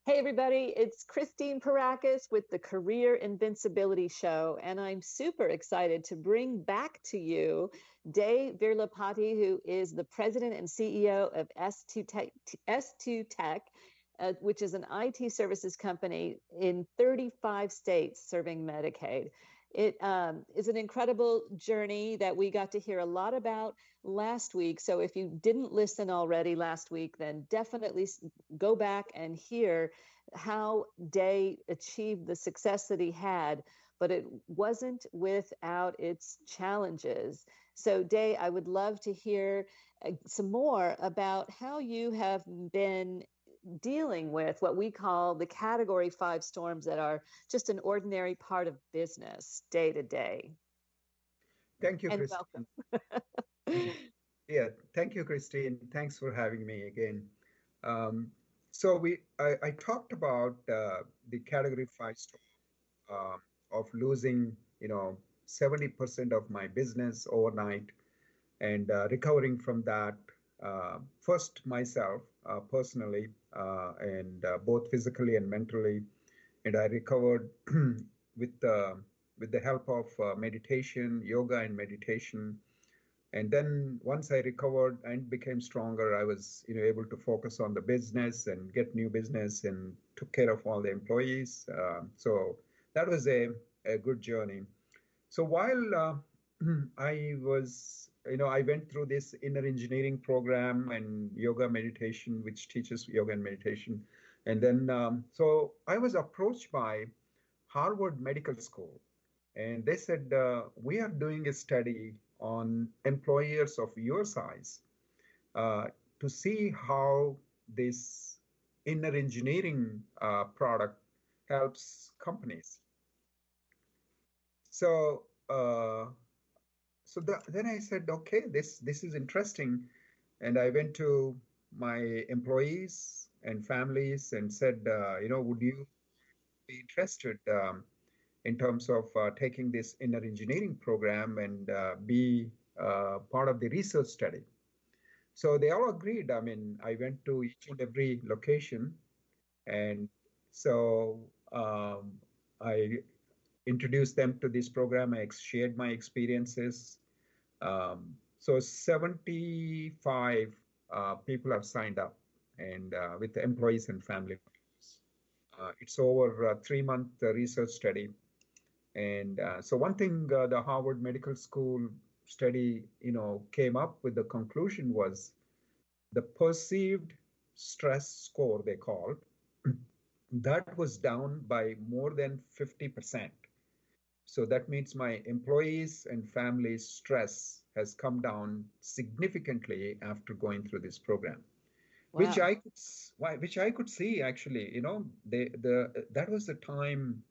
Hey, everybody, it's Christine Parakis with the Career Invincibility Show, and I'm super excited to bring back to you Veerlapati, who is the president and CEO of S2 Tech, which is an IT services company in 35 states serving Medicaid. It is an incredible journey that we got to hear a lot about last week. So if you didn't listen already last week, then definitely go back and hear how Day achieved the success that he had, but it wasn't without its challenges. So, Day, I would love to hear some more about how you have been dealing with what we call the category 5 storms that are just an ordinary part of business day to day. Thank you, And Christine. welcome. Yeah, thank you, Christine. Thanks for having me again. I talked about the category five store of losing, 70% of my business overnight and recovering from that. First, myself personally, and both physically and mentally, and I recovered with the help of meditation, yoga, and meditation. And then once I recovered and became stronger, I was able to focus on the business and get new business and took care of all the employees. So that was a good journey. So while I was, I went through this inner engineering program and yoga meditation, which teaches yoga and meditation. And then, so I was approached by Harvard Medical School, and they said, we are doing a study on employers of your size uh, to see how this inner engineering product helps companies. So, then I said, okay, this is interesting, and I went to my employees and families and said, would you be interested in terms of taking this inner engineering program and be part of the research study? So they all agreed. I mean, I went to each and every location, and so I introduced them to this program. I shared my experiences. So 75 people have signed up, and with the employees and family members. It's over a 3-month research study. And so one thing the Harvard Medical School study, came up with the conclusion was the perceived stress score they called, that was down by more than 50%. So that means my employees and families' stress has come down significantly after going through this program, which Wow. which I could see actually. That was the time.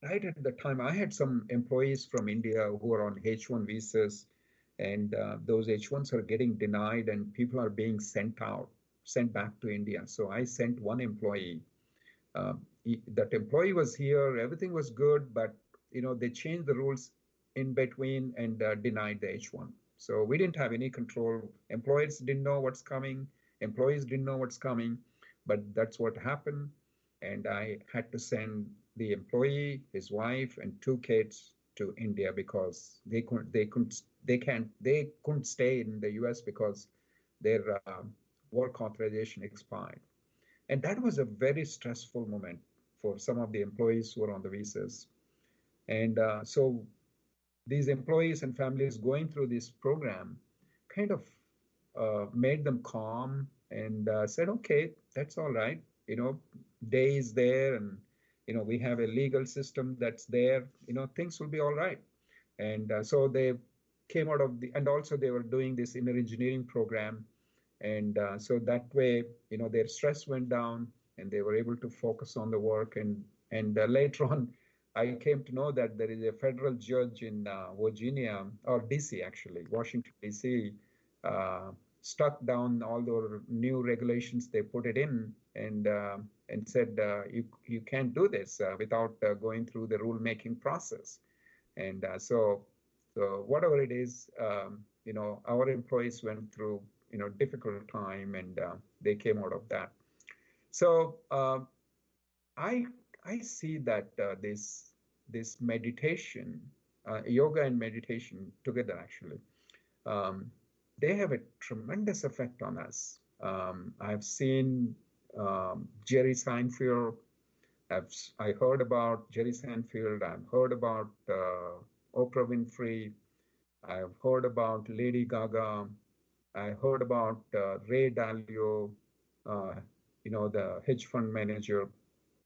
Right at the time, I had some employees from India who are on H1 visas, and those H1s are getting denied, and people are being sent back to India. So I sent one employee. That employee was here, everything was good, but they changed the rules in between and denied the H1. So we didn't have any control. Employers didn't know what's coming. Employees didn't know what's coming, but that's what happened. And I had to send the employee, his wife, and 2 kids to India because they couldn't stay in the U.S. because their work authorization expired. And that was a very stressful moment for some of the employees who were on the visas. And so these employees and families going through this program kind of made them calm and said, okay, that's all right. Day is there, and we have a legal system that's there. Things will be all right. And so they came out of and also they were doing this inner engineering program, and so that way, their stress went down, and they were able to focus on the work. And later on, I came to know that there is a federal judge in Virginia, or DC actually, Washington DC, uh, struck down all the new regulations. They put it in and said you can't do this without going through the rulemaking process. And so whatever it is, our employees went through difficult time, and they came out of that. So I I see that this meditation, yoga and meditation together actually, um, they have a tremendous effect on us. I've seen Jerry Seinfeld. I heard about Jerry Seinfeld. I've heard about Oprah Winfrey. I've heard about Lady Gaga. I heard about Ray Dalio, uh, the hedge fund manager.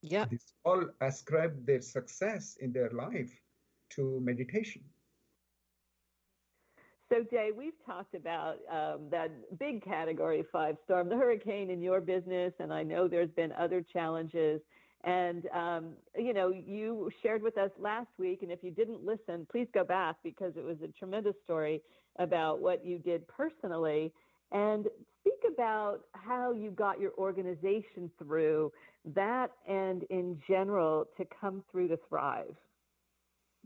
Yep. This all ascribe their success in their life to meditation. So, Jay, we've talked about that big category 5 storm, the hurricane in your business, and I know there's been other challenges. And, you shared with us last week, and if you didn't listen, please go back because it was a tremendous story about what you did personally. And speak about how you got your organization through that and in general to come through to thrive.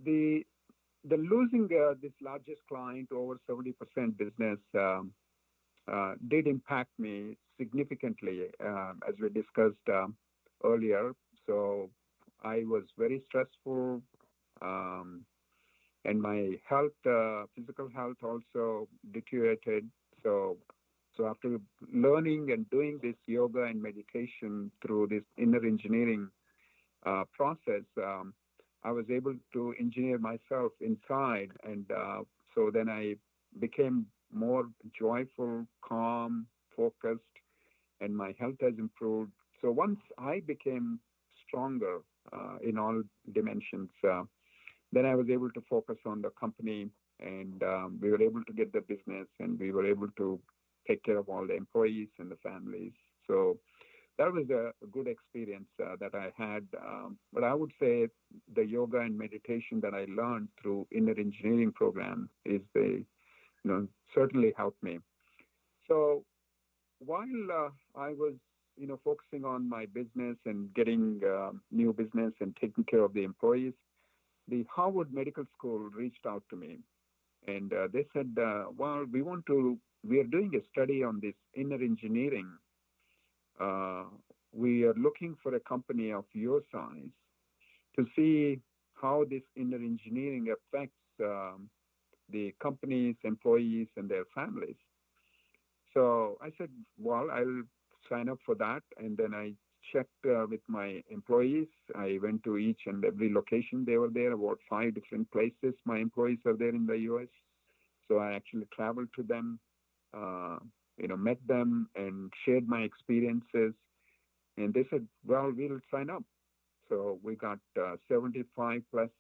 The the losing this largest client over 70% business did impact me significantly, as we discussed earlier. So I was very stressful, um, and my health, physical health, also deteriorated. So, so after learning and doing this yoga and meditation through this inner engineering process, I was able to engineer myself inside, and so then I became more joyful, calm, focused, and my health has improved. So once I became stronger in all dimensions, then I was able to focus on the company, and we were able to get the business, and we were able to take care of all the employees and the families. So that was a good experience that I had. But I would say the yoga and meditation that I learned through inner engineering program is certainly helped me. So while I was focusing on my business and getting new business and taking care of the employees, the Harvard Medical School reached out to me, and they said, "Well, we are doing a study on this inner engineering. Uh, we are looking for a company of your size to see how this inner engineering affects the company's employees and their families." So I said, "Well, I'll sign up for that." And then I checked with my employees. I went to each and every location. They were there, about 5 different places. My employees are there in the US. So I actually traveled to them, uh, met them and shared my experiences. And they said, "Well, we'll sign up." So we got 75 plus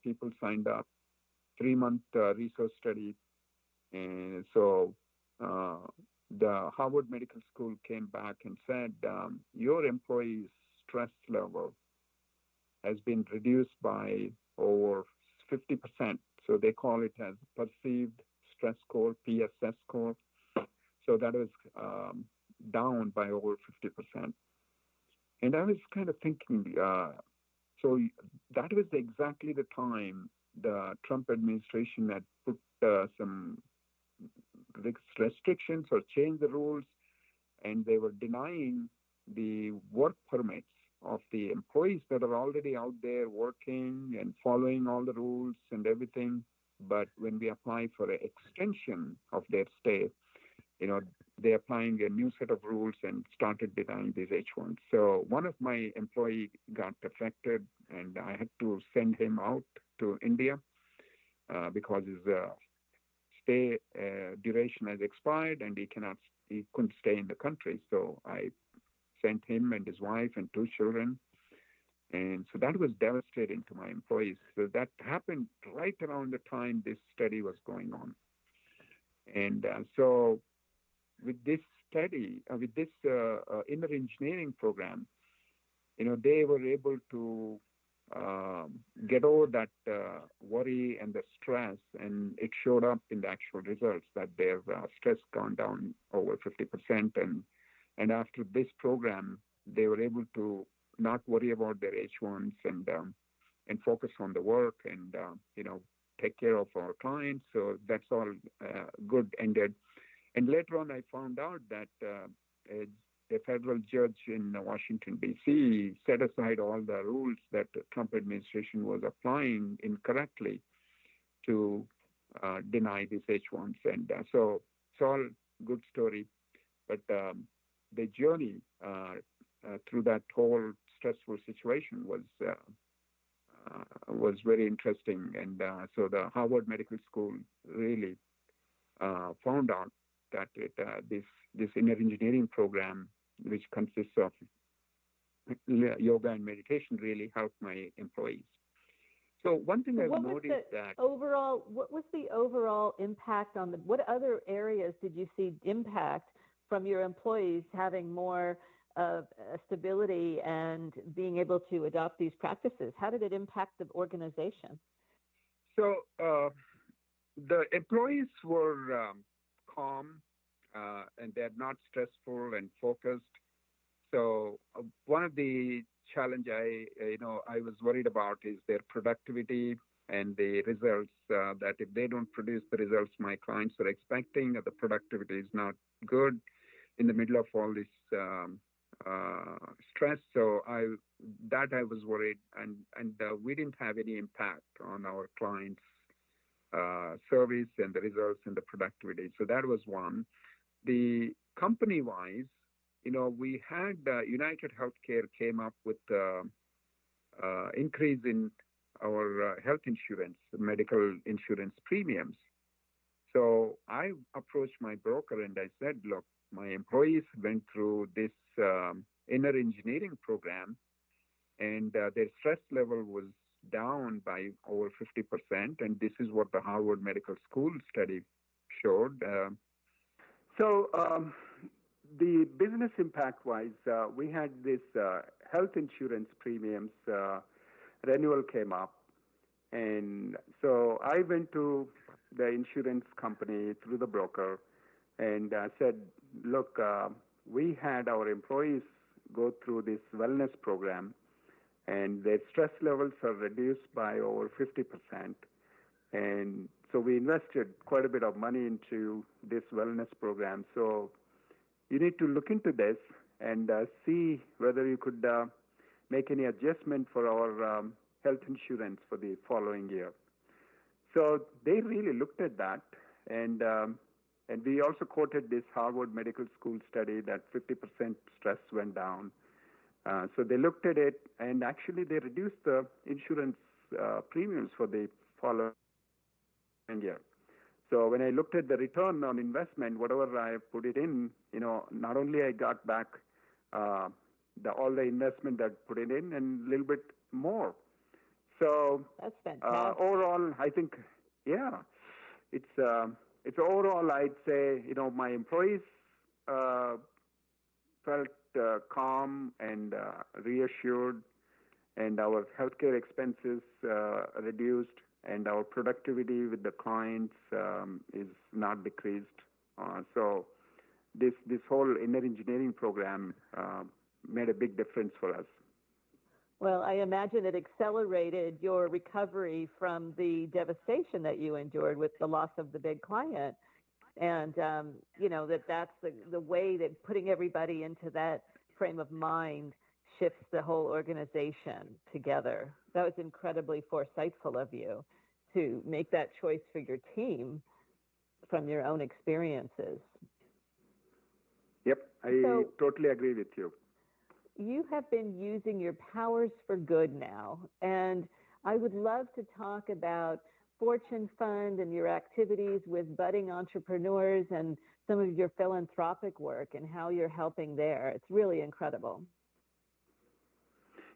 people signed up, 3 month research study. And so uh, the Harvard Medical School came back and said, your employees' stress level has been reduced by over 50%. So they call it as perceived stress score, PSS score. So that was down by over 50%. And I was kind of thinking, so that was exactly the time the Trump administration had put some restrictions or changed the rules, and they were denying the work permits of the employees that are already out there working and following all the rules and everything. But when we apply for an extension of their stay, you know, they're applying a new set of rules and started denying these H1s. So one of my employee got affected, and I had to send him out to India because his stay duration has expired, and he couldn't stay in the country. So I sent him and his wife and 2 children. And so that was devastating to my employees. So that happened right around the time this study was going on. And so with this study, with this inner engineering program, they were able to get over that worry and the stress, and it showed up in the actual results that their stress gone down over 50%. And after this program, they were able to not worry about their H1s and focus on the work and take care of our clients. So that's all good ended. And later on, I found out that a federal judge in Washington, D.C., set aside all the rules that the Trump administration was applying incorrectly to deny these H1s. And so it's all good story. But the journey through that whole stressful situation was very interesting. And so the Harvard Medical School really found out that this inner engineering program, which consists of yoga and meditation, really helped my employees. So one thing I've noticed that what was the overall impact on what other areas did you see impact from your employees having more of stability and being able to adopt these practices? How did it impact the organization? So the employees were calm and they're not stressful and focused. So one of the challenge I was worried about is their productivity and the results, that if they don't produce the results my clients are expecting, the productivity is not good in the middle of all this stress. So I was worried, and we didn't have any impact on our clients' service and the results and the productivity. So that was one. The company-wise, we had United Healthcare came up with increase in our health insurance, medical insurance premiums. So I approached my broker and I said, look, my employees went through this inner engineering program, and their stress level was down by over 50%. And this is what the Harvard Medical School study showed. The business impact-wise, we had this health insurance premiums renewal came up. And so I went to the insurance company through the broker and said, look, we had our employees go through this wellness program, and their stress levels are reduced by over 50%. And so we invested quite a bit of money into this wellness program. So you need to look into this and see whether you could make any adjustment for our health insurance for the following year. So they really looked at that, and we also quoted this Harvard Medical School study that 50% stress went down. So they looked at it, and actually they reduced the insurance premiums for the following year. So when I looked at the return on investment, whatever I put it in, not only I got back all the investment that put it in and a little bit more. So that's fantastic. Overall, I think, it's overall, I'd say, my employees felt calm and reassured, and our healthcare expenses reduced, and our productivity with the clients is not decreased. So this whole inner engineering program made a big difference for us. Well, I imagine it accelerated your recovery from the devastation that you endured with the loss of the big client. And, that's the way that putting everybody into that frame of mind shifts the whole organization together. That was incredibly foresightful of you to make that choice for your team from your own experiences. Yep, I totally agree with you. You have been using your powers for good now, and I would love to talk about Fortune Fund and your activities with budding entrepreneurs and some of your philanthropic work and how you're helping there. It's really incredible.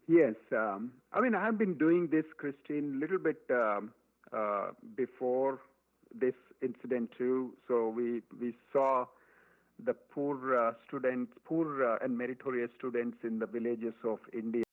Yes. I have been doing this, Christine, a little bit before this incident too. So we saw the poor and meritorious students in the villages of India